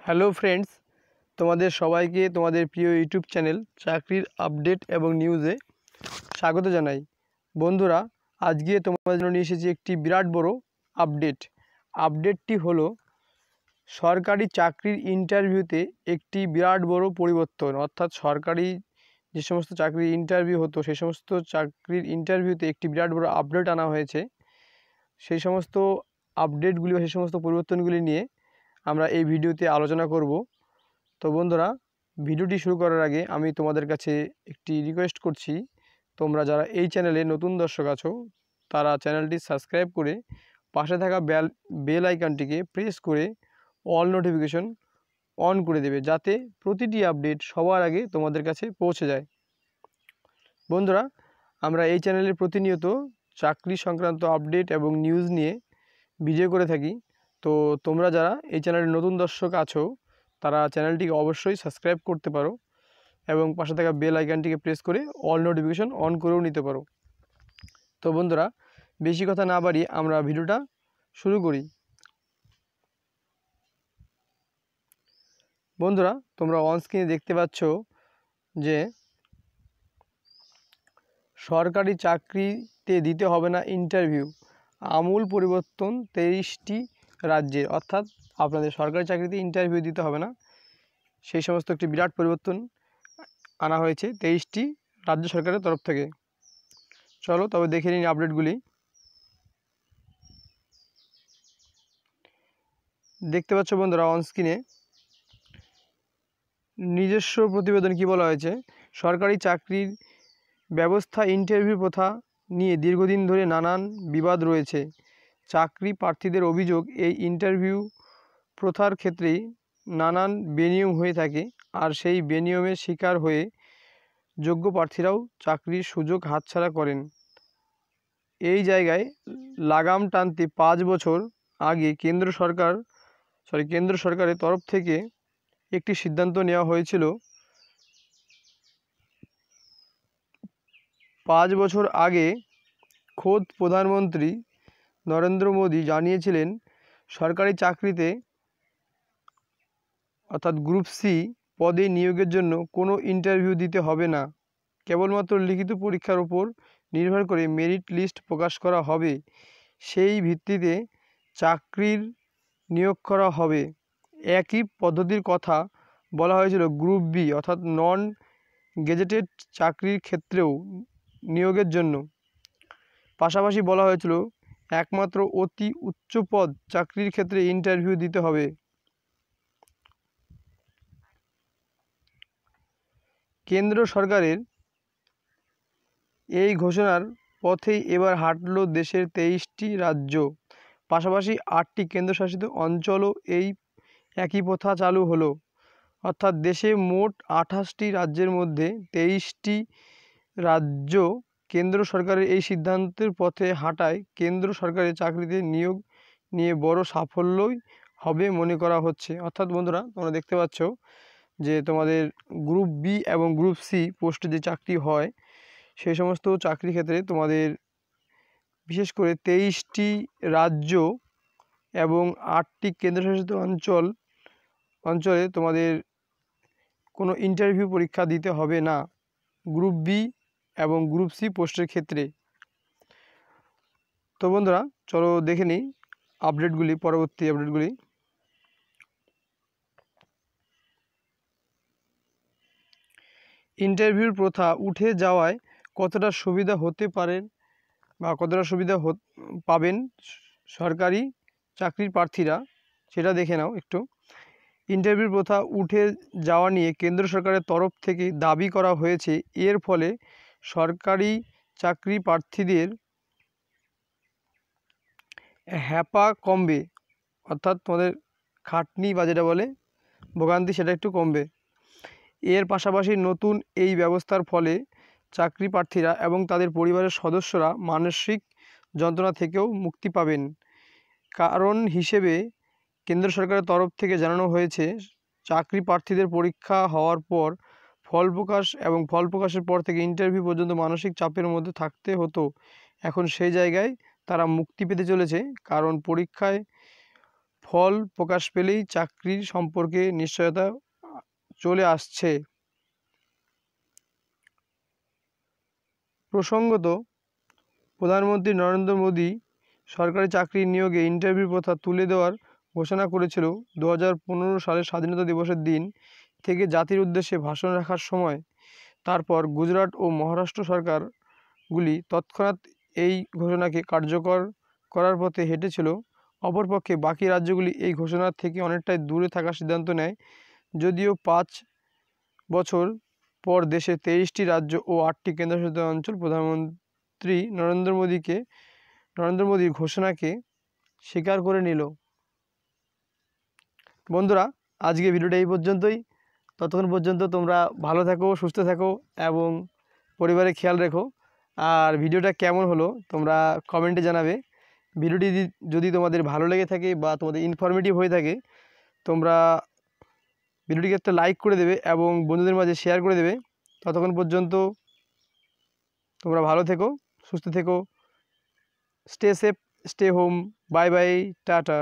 Hello friends, তোমাদের সবাইকে তোমাদের প্রিয় ইউটিউব চ্যানেল চাকরির আপডেট এবং নিউজে স্বাগত জানাই। বন্ধুরা, আজকে তোমাদের জন্য নিয়ে এসেছি একটি বিরাট বড় আপডেটটি হলো সরকারি চাকরির ইন্টারভিউতে একটি বিরাট বড় পরিবর্তন। অর্থাৎ সরকারি যে সমস্ত চাকরির ইন্টারভিউ হতো সেই সমস্ত চাকরির ইন্টারভিউতে একটি বিরাট বড় আপডেট আনা হয়েছে। সেই সমস্ত আপডেটগুলি বা সেই সমস্ত পরিবর্তনগুলি নিয়ে আমরা এই ভিডিওতে আলোচনা করব। তো বন্ধুরা, ভিডিওটি শুরু করার আগে আমি তোমাদের কাছে একটি রিকোয়েস্ট করছি, তোমরা যারা এই চ্যানেলে নতুন দর্শক আছো তারা চ্যানেলটি সাবস্ক্রাইব করে পাশে থাকা বেল আইকনটিকে প্রেস করে অল নোটিফিকেশন অন করে দেবে, যাতে প্রতিটি আপডেট সবার আগে তোমাদের কাছে পৌঁছে যায়। বন্ধুরা, আমরা এই চ্যানেলে প্রতিনিয়ত চাকরি সংক্রান্ত আপডেট এবং নিউজ নিয়ে ভিডিও করে থাকি। তো তোমরা যারা এই চ্যানেলের নতুন দর্শক আছো তারা চ্যানেলটিকে অবশ্যই সাবস্ক্রাইব করতে পারো এবং পাশে থাকা বেল আইকনটিকে প্রেস করে অল নোটিফিকেশন অন করেও নিতে পারো। তো বন্ধুরা, বেশি কথা না বাড়িয়ে আমরা ভিডিওটা শুরু করি। বন্ধুরা, তোমরা অন স্ক্রিনে দেখতে পাচ্ছ যে সরকারি চাকরিতে দিতে হবে না ইন্টারভিউ, আমূল পরিবর্তন 23টি রাজ্যে। অর্থাৎ আপনাদের সরকারি চাকরিতে ইন্টারভিউ দিতে হবে না, সেই সমস্ত একটি বিরাট পরিবর্তন আনা হয়েছে 23টি রাজ্য সরকারের তরফ থেকে। চলো তবে দেখে নিন আপডেটগুলি। দেখতে পাচ্ছ বন্ধুরা অন স্ক্রিনে নিজস্ব প্রতিবেদন কি বলা হয়েছে। সরকারি চাকরির ব্যবস্থা ইন্টারভিউ প্রথা নিয়ে দীর্ঘদিন ধরে নানান বিবাদ রয়েছে। চাকরি প্রার্থীদের অভিযোগ, এই ইন্টারভিউ প্রথার ক্ষেত্রেই নানান বেনিয়ম হয়ে থাকে, আর সেই বেনিয়মের শিকার হয়ে যোগ্য প্রার্থীরাও চাকরির সুযোগ হাতছাড়া করেন। এই জায়গায় লাগাম টানতে 5 বছর আগে কেন্দ্র সরকারের তরফ থেকে একটি সিদ্ধান্ত নেওয়া হয়েছিল। 5 বছর আগে খোদ প্রধানমন্ত্রী নরেন্দ্র মোদী জানিয়েছিলেন সরকারি চাকরিতে অর্থাৎ গ্রুপ সি পদে নিয়োগের জন্য কোনো ইন্টারভিউ দিতে হবে না, কেবলমাত্র লিখিত পরীক্ষার উপর নির্ভর করে মেরিট লিস্ট প্রকাশ করা হবে, সেই ভিত্তিতে চাকরির নিয়োগ করা হবে। একই পদ্ধতির কথা বলা হয়েছিল গ্রুপ বি অর্থাৎ নন গেজেটেড চাকরির ক্ষেত্রেও নিয়োগের জন্য। পাশাপাশি বলা হয়েছিল একমাত্র অতি উচ্চ পদ চাকরির ক্ষেত্রে ইন্টারভিউ দিতে হবে। কেন্দ্র সরকারের এই ঘোষণার পথেই এবার হাঁটল দেশের 23টি রাজ্য, পাশাপাশি 8টি কেন্দ্রশাসিত অঞ্চলও এই একই প্রথা চালু হলো। অর্থাৎ দেশে মোট 28টি রাজ্যের মধ্যে 23টি রাজ্য কেন্দ্র সরকারের এই সিদ্ধান্তের পথে হাঁটায় কেন্দ্র সরকারের চাকরিতে নিয়োগ নিয়ে বড় সাফল্যই হবে মনে করা হচ্ছে। অর্থাৎ বন্ধুরা, তোমরা দেখতে পাচ্ছ যে তোমাদের গ্রুপ বি এবং গ্রুপ সি পোস্টে যে চাকরি হয় সেই সমস্ত চাকরির ক্ষেত্রে তোমাদের বিশেষ করে 23টি রাজ্য এবং 8টি কেন্দ্রশাসিত অঞ্চলে তোমাদের কোনো ইন্টারভিউ পরীক্ষা দিতে হবে না গ্রুপ বি এবং গ্রুপ সি পোস্টের ক্ষেত্রে। তো বন্ধুরা, চলো দেখে নিই পরবর্তী আপডেটগুলি। ইন্টারভিউর প্রথা উঠে যাওয়ায় কতটা সুবিধা হতে পারেন বা কতটা সুবিধা পাবেন সরকারি চাকরির প্রার্থীরা, সেটা দেখে নাও একটু। ইন্টারভিউ প্রথা উঠে যাওয়া নিয়ে কেন্দ্র সরকারের তরফ থেকে দাবি করা হয়েছে, এর ফলে সরকারি চাকরি প্রার্থীদের হ্যাপা কমবে। অর্থাৎ তোমাদের খাটনি বা যেটা বলে ভোগান্তি সেটা একটু কমবে। এর পাশাপাশি নতুন এই ব্যবস্থার ফলে চাকরি প্রার্থীরা এবং তাদের পরিবারের সদস্যরা মানসিক যন্ত্রণা থেকেও মুক্তি পাবেন। কারণ হিসেবে কেন্দ্র সরকারের তরফ থেকে জানানো হয়েছে, চাকরি প্রার্থীদের পরীক্ষা হওয়ার পর ফল প্রকাশের পর থেকে ইন্টারভিউ পর্যন্ত মানসিক চাপের মধ্যে থাকতে হতো। এখন সেই জায়গায় তারা মুক্তি পেতে চলেছে, কারণ পরীক্ষায় ফল প্রকাশ পেলেই চাকরির সম্পর্কে নিশ্চয়তা চলে আসছে। প্রসঙ্গত, প্রধানমন্ত্রী নরেন্দ্র মোদী সরকারি চাকরি নিয়োগে ইন্টারভিউ প্রথা তুলে দেওয়ার ঘোষণা করেছিল 2015 সালের স্বাধীনতা দিবসের দিন থেকে জাতির উদ্দেশ্যে ভাষণ রাখার সময়। তারপর গুজরাট ও মহারাষ্ট্র সরকারগুলি তৎক্ষণাৎ এই ঘোষণাকে কার্যকর করার পথে হেঁটেছিল। অপরপক্ষে বাকি রাজ্যগুলি এই ঘোষণার থেকে অনেকটাই দূরে থাকার সিদ্ধান্ত নেয়। যদিও 5 বছর পর দেশে 23টি রাজ্য ও 8টি কেন্দ্রশাসিত অঞ্চল প্রধানমন্ত্রী নরেন্দ্র মোদীর ঘোষণাকে স্বীকার করে নিল। বন্ধুরা, আজকে ভিডিওটা এই পর্যন্তই। ততক্ষণ পর্যন্ত তোমরা ভালো থাকো, সুস্থ থাকো এবং পরিবারের খেয়াল রেখো। আর ভিডিওটা কেমন হলো তোমরা কমেন্টে জানাবে। ভিডিওটি যদি তোমাদের ভালো লেগে থাকে বা তোমাদের ইনফরমেটিভ হয়ে থাকে, তোমরা ভিডিওটিকে একটা লাইক করে দেবে এবং বন্ধুদের মাঝে শেয়ার করে দেবে। ততক্ষণ পর্যন্ত তোমরা ভালো থেকো, সুস্থ থেকো, stay safe, stay home, bye bye, tata.